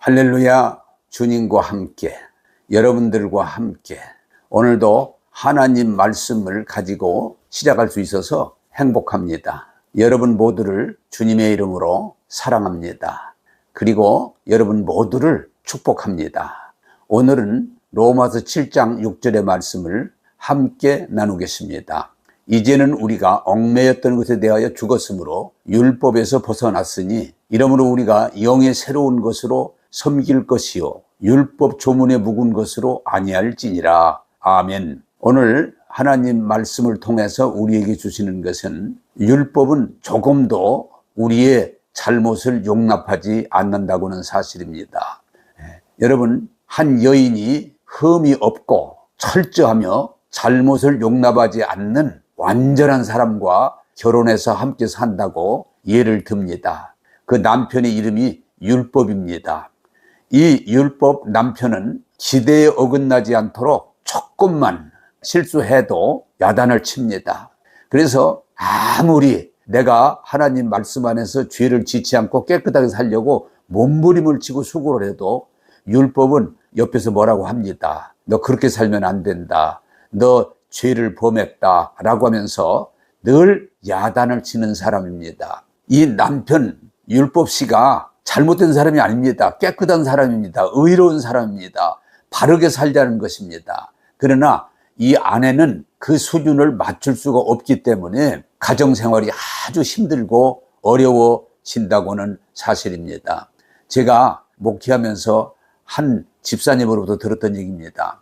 할렐루야. 주님과 함께, 여러분들과 함께 오늘도 하나님 말씀을 가지고 시작할 수 있어서 행복합니다. 여러분 모두를 주님의 이름으로 사랑합니다. 그리고 여러분 모두를 축복합니다. 오늘은 로마서 7장 6절의 말씀을 함께 나누겠습니다. 이제는 우리가 얽매였던 것에 대하여 죽었으므로 율법에서 벗어났으니 이러므로 우리가 영의 새로운 것으로 섬길 것이요 율법 조문에 묵은 것으로 아니할지니라. 아멘. 오늘 하나님 말씀을 통해서 우리에게 주시는 것은 율법은 조금도 우리의 잘못을 용납하지 않는다고는 사실입니다. 여러분, 한 여인이 흠이 없고 철저하며 잘못을 용납하지 않는 완전한 사람과 결혼해서 함께 산다고 예를 듭니다. 그 남편의 이름이 율법입니다. 이 율법 남편은 기대에 어긋나지 않도록 조금만 실수해도 야단을 칩니다. 그래서 아무리 내가 하나님 말씀 안에서 죄를 짓지 않고 깨끗하게 살려고 몸부림을 치고 수고를 해도 율법은 옆에서 뭐라고 합니다. 너 그렇게 살면 안 된다. 너 죄를 범했다 라고 하면서 늘 야단을 치는 사람입니다. 이 남편 율법 씨가 잘못된 사람이 아닙니다. 깨끗한 사람입니다. 의로운 사람입니다. 바르게 살자는 것입니다. 그러나 이 아내는 그 수준을 맞출 수가 없기 때문에 가정생활이 아주 힘들고 어려워진다고는 사실입니다. 제가 목회하면서 한 집사님으로부터 들었던 얘기입니다.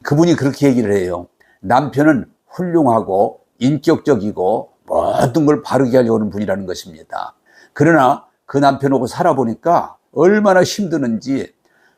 그분이 그렇게 얘기를 해요. 남편은 훌륭하고 인격적이고 모든 걸 바르게 하려고 하는 분이라는 것입니다. 그러나 그 남편하고 살아보니까 얼마나 힘드는지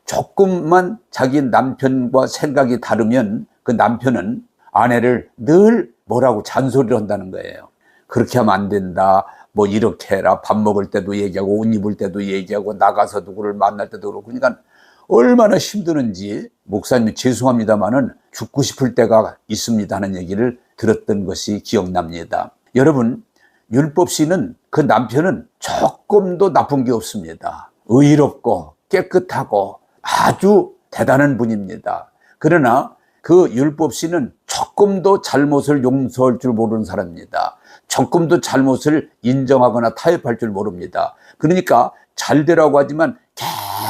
조금만 자기 남편과 생각이 다르면 그 남편은 아내를 늘 뭐라고 잔소리를 한다는 거예요. 그렇게 하면 안 된다. 뭐 이렇게 해라. 밥 먹을 때도 얘기하고 옷 입을 때도 얘기하고 나가서 누구를 만날 때도 그렇고 그러니까 얼마나 힘드는지 목사님 죄송합니다마는 죽고 싶을 때가 있습니다 하는 얘기를 들었던 것이 기억납니다. 여러분, 율법 씨는 그 남편은 조금도 나쁜 게 없습니다. 의롭고 깨끗하고 아주 대단한 분입니다. 그러나 그 율법 씨는 조금도 잘못을 용서할 줄 모르는 사람입니다. 조금도 잘못을 인정하거나 타협할 줄 모릅니다. 그러니까 잘 되라고 하지만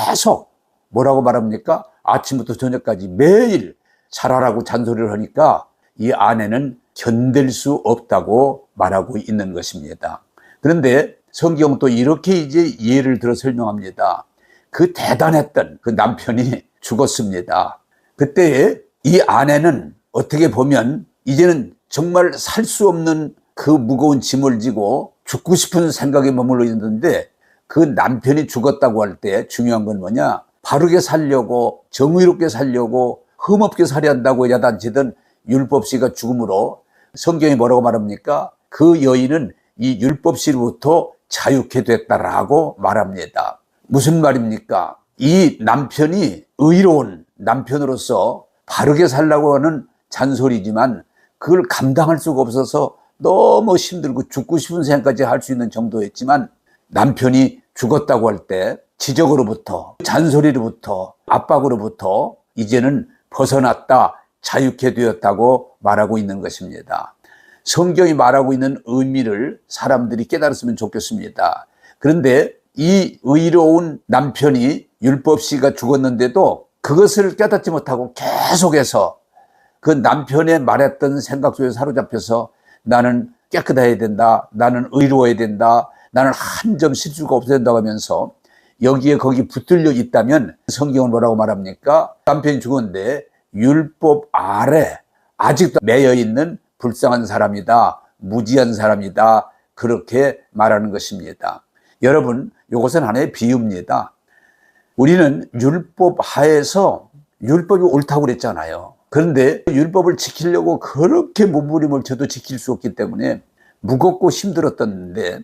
계속 뭐라고 말합니까? 아침부터 저녁까지 매일 잘하라고 잔소리를 하니까 이 아내는 견딜 수 없다고 말하고 있는 것입니다. 그런데 성경은 또 이렇게 이제 예를 들어 설명합니다. 그 대단했던 그 남편이 죽었습니다. 그때 이 아내는 어떻게 보면 이제는 정말 살 수 없는 그 무거운 짐을 지고 죽고 싶은 생각에 머물러 있는데 그 남편이 죽었다고 할 때 중요한 건 뭐냐? 바르게 살려고 정의롭게 살려고 흠없게 살아야 한다고 야단치던 율법 씨가 죽음으로 성경이 뭐라고 말합니까? 그 여인은 이 율법 씨로부터 자유케 됐다라고 말합니다. 무슨 말입니까? 이 남편이 의로운 남편으로서 바르게 살라고 하는 잔소리지만 그걸 감당할 수가 없어서 너무 힘들고 죽고 싶은 생각까지 할 수 있는 정도였지만 남편이 죽었다고 할 때 지적으로부터 잔소리로부터 압박으로부터 이제는 벗어났다 자유케 되었다고 말하고 있는 것입니다. 성경이 말하고 있는 의미를 사람들이 깨달았으면 좋겠습니다. 그런데 이 의로운 남편이 율법 씨가 죽었는데도 그것을 깨닫지 못하고 계속해서 그 남편의 말했던 생각 속에 사로잡혀서 나는 깨끗해야 된다. 나는 의로워야 된다. 나는 한 점 실수가 없어야 된다고 하면서 여기에 거기 붙들려 있다면 성경은 뭐라고 말합니까? 남편이 죽었는데 율법 아래 아직도 매여 있는 불쌍한 사람이다. 무지한 사람이다. 그렇게 말하는 것입니다. 여러분, 이것은 하나의 비유입니다. 우리는 율법 하에서 율법이 옳다고 그랬잖아요. 그런데 율법을 지키려고 그렇게 몸부림을 쳐도 지킬 수 없기 때문에 무겁고 힘들었던데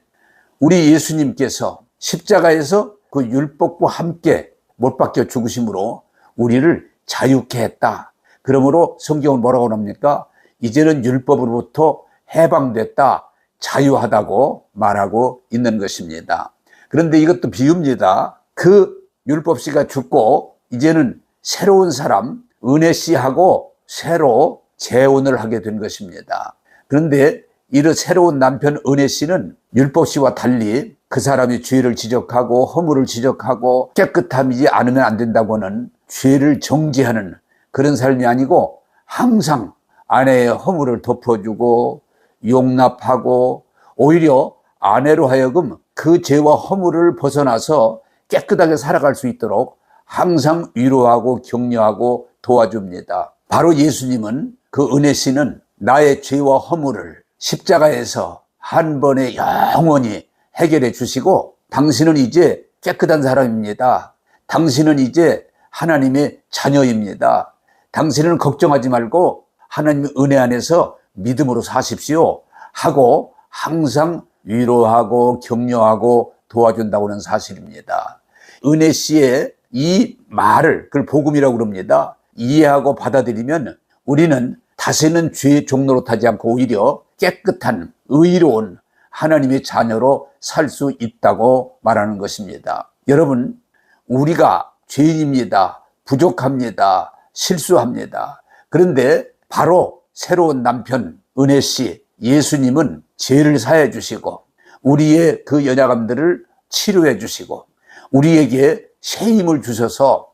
우리 예수님께서 십자가에서 그 율법과 함께 못 박혀 죽으심으로 우리를 자유케 했다. 그러므로 성경은 뭐라고 합니까? 이제는 율법으로부터 해방됐다. 자유하다고 말하고 있는 것입니다. 그런데 이것도 비유입니다. 그 율법씨가 죽고 이제는 새로운 사람 은혜씨하고 새로 재혼을 하게 된 것입니다. 그런데 이 새로운 남편 은혜씨는 율법씨와 달리 그 사람이 죄를 지적하고 허물을 지적하고 깨끗함이지 않으면 안 된다고는 죄를 정죄하는 그런 삶이 아니고 항상 아내의 허물을 덮어주고 용납하고 오히려 아내로 하여금 그 죄와 허물을 벗어나서 깨끗하게 살아갈 수 있도록 항상 위로하고 격려하고 도와줍니다. 바로 예수님은 그 은혜씨는 나의 죄와 허물을 십자가에서 한 번에 영원히 해결해 주시고 당신은 이제 깨끗한 사람입니다. 당신은 이제 하나님의 자녀입니다. 당신은 걱정하지 말고 하나님의 은혜 안에서 믿음으로 사십시오 하고 항상 위로하고 격려하고 도와준다고 하는 사실입니다. 은혜 씨의 이 말을 그걸 복음이라고 그럽니다. 이해하고 받아들이면 우리는 다시는 죄의 종로로 타지 않고 오히려 깨끗한 의로운 하나님의 자녀로 살 수 있다고 말하는 것입니다. 여러분, 우리가 죄인입니다. 부족합니다. 실수합니다. 그런데 바로 새로운 남편 은혜 씨 예수님은 죄를 사해 주시고 우리의 그 연약함들을 치료해 주시고 우리에게 새 힘을 주셔서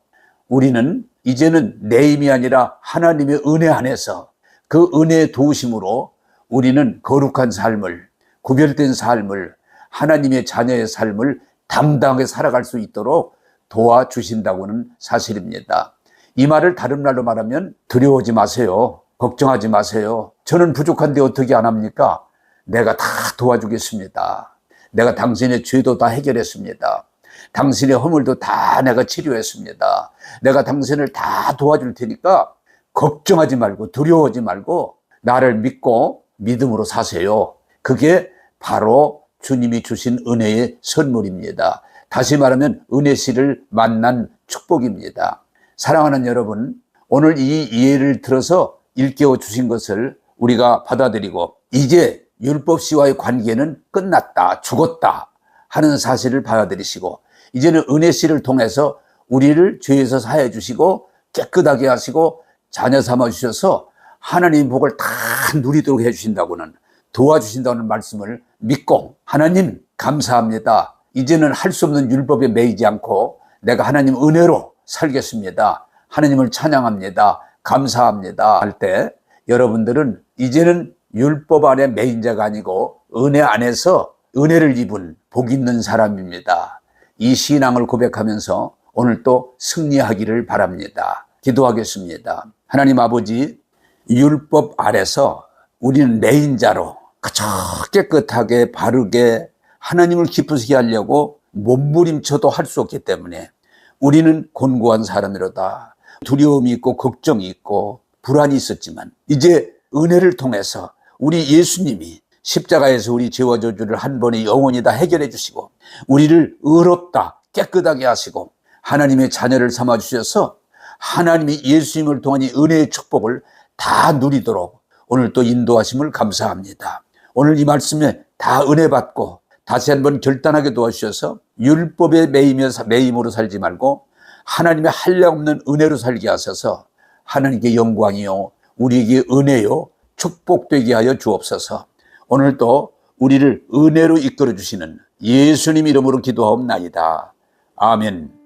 우리는 이제는 내 힘이 아니라 하나님의 은혜 안에서 그 은혜의 도우심으로 우리는 거룩한 삶을, 구별된 삶을, 하나님의 자녀의 삶을 당당하게 살아갈 수 있도록 도와주신다고는 사실입니다. 이 말을 다른 말로 말하면 두려워하지 마세요. 걱정하지 마세요. 저는 부족한데 어떻게 안 합니까? 내가 다 도와주겠습니다. 내가 당신의 죄도 다 해결했습니다. 당신의 허물도 다 내가 치료했습니다. 내가 당신을 다 도와줄 테니까 걱정하지 말고 두려워하지 말고 나를 믿고 믿음으로 사세요. 그게 바로 주님이 주신 은혜의 선물입니다. 다시 말하면 은혜 씨를 만난 축복입니다. 사랑하는 여러분, 오늘 이 이해를 들어서 일깨워 주신 것을 우리가 받아들이고 이제 율법 씨와의 관계는 끝났다, 죽었다 하는 사실을 받아들이시고 이제는 은혜 씨를 통해서 우리를 죄에서 사해 주시고 깨끗하게 하시고 자녀 삼아 주셔서 하나님의 복을 다 누리도록 해 주신다고는 도와주신다는 말씀을 믿고 하나님 감사합니다. 이제는 할 수 없는 율법에 매이지 않고 내가 하나님 은혜로 살겠습니다. 하나님을 찬양합니다. 감사합니다 할 때 여러분들은 이제는 율법 안에 매인 자가 아니고 은혜 안에서 은혜를 입은 복 있는 사람입니다. 이 신앙을 고백하면서 오늘 또 승리하기를 바랍니다. 기도하겠습니다. 하나님 아버지, 율법 아래서 우리는 매인 자로 그저 깨끗하게 바르게 하나님을 기쁘시게 하려고 몸부림쳐도 할 수 없기 때문에 우리는 곤고한 사람이로다. 두려움이 있고 걱정이 있고 불안이 있었지만 이제 은혜를 통해서 우리 예수님이 십자가에서 우리 죄와 저주를 한 번에 영원히 다 해결해 주시고 우리를 의롭다 깨끗하게 하시고 하나님의 자녀를 삼아 주셔서 하나님이 예수님을 통한 이 은혜의 축복을 다 누리도록 오늘 또 인도하심을 감사합니다. 오늘 이 말씀에 다 은혜 받고 다시 한번 결단하게 도와주셔서 율법에 매임으로 살지 말고 하나님의 한량없는 은혜로 살게 하셔서 하나님께 영광이요 우리에게 은혜요 축복되게 하여 주옵소서. 오늘도 우리를 은혜로 이끌어 주시는 예수님 이름으로 기도하옵나이다. 아멘.